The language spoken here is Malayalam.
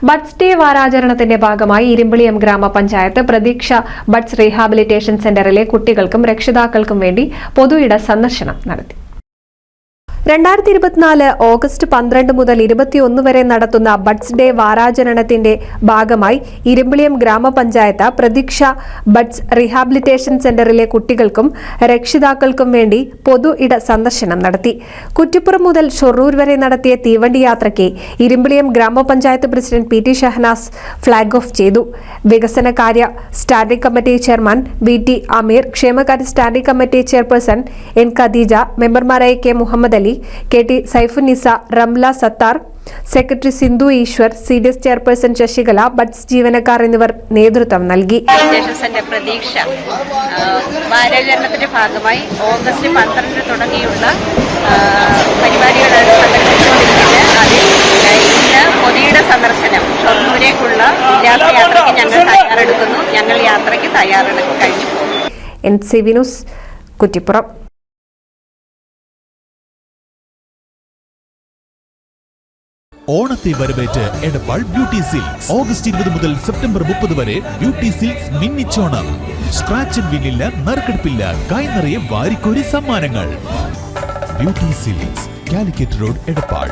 ബഡ്സ് ഡേ വാരാചരണത്തിന്റെ ഭാഗമായി ഇരുമ്പിളിയം ഗ്രാമപഞ്ചായത്ത് പ്രതീക്ഷ ബഡ്സ് റീഹാബിലിറ്റേഷൻ സെന്ററിലെ കുട്ടികൾക്കും രക്ഷിതാക്കൾക്കും വേണ്ടി പൊതുയിട സന്ദർശനം നടത്തി. 2024 ഓഗസ്റ്റ് 12 മുതൽ 21 വരെ നടത്തുന്ന ബഡ്സ് ഡേ വാരാചരണത്തിന്റെ ഭാഗമായി ഇരുമ്പിളിയം ഗ്രാമപഞ്ചായത്ത് പ്രതീക്ഷ ബഡ്സ് റീഹാബിലിറ്റേഷൻ സെന്ററിലെ കുട്ടികൾക്കും രക്ഷിതാക്കൾക്കും വേണ്ടി പൊതു ഇട സന്ദർശനം നടത്തി. കുറ്റിപ്പുറം മുതൽ ഷൊർണൂർ വരെ നടത്തിയ തീവണ്ടി യാത്രയ്ക്ക് Irimbiliyam grama panchayat president P T Shahanas flag off ചെയ്തു. വികസനകാര്യ standing committee chairman VT Ameer, ക്ഷേമകാര്യ standing committee chairperson N Khadeeja, മെമ്പർമാരായ K Muhammad Ali, KT Saifunnisa, Ramla Sathar, secretary Sindhu Eshwar, CDS chairperson Sasikala, buds ജീവനക്കാർ എന്നിവർ നേതൃത്വം നൽകി. പ്രതീക്ഷ വാരാചരണത്തിന്റെ ഭാഗമായി ഓഗസ്റ്റ് 12 തുടങ്ങിയുള്ള പരിപാടികളാണ് സംഘടിപ്പിച്ചുകൊണ്ടിരിക്കുന്നത്. അതിൽ ഇന്ന് പൊതുയിട സന്ദർശനം ഷൊർണൂരേക്കുള്ള ഉല്ലാസയാത്രയ്ക്ക് ഞങ്ങൾ തയ്യാറെടുക്കുന്നു. ഞങ്ങൾ യാത്രയ്ക്ക് തയ്യാറെടുപ്പ് കഴിഞ്ഞു. NCV news, Kuttippuram. ഓണത്തെ വരവേറ്റ് എടപ്പാൾ ബ്യൂട്ടി സിൽക്സ്. ഓഗസ്റ്റ് 20 മുതൽ സെപ്റ്റംബർ 30 വരെ ബ്യൂട്ടി സിൽക്സ് മിന്നിച്ചോണം. സ്ക്രാച്ച് ആൻഡ് വിന്നില്ല, നറുക്കെടുപ്പില്ല, കൈ നിറയെ വാരിക്കോരി സമ്മാനങ്ങൾ. Beauty silks, Calicut road, Edappal.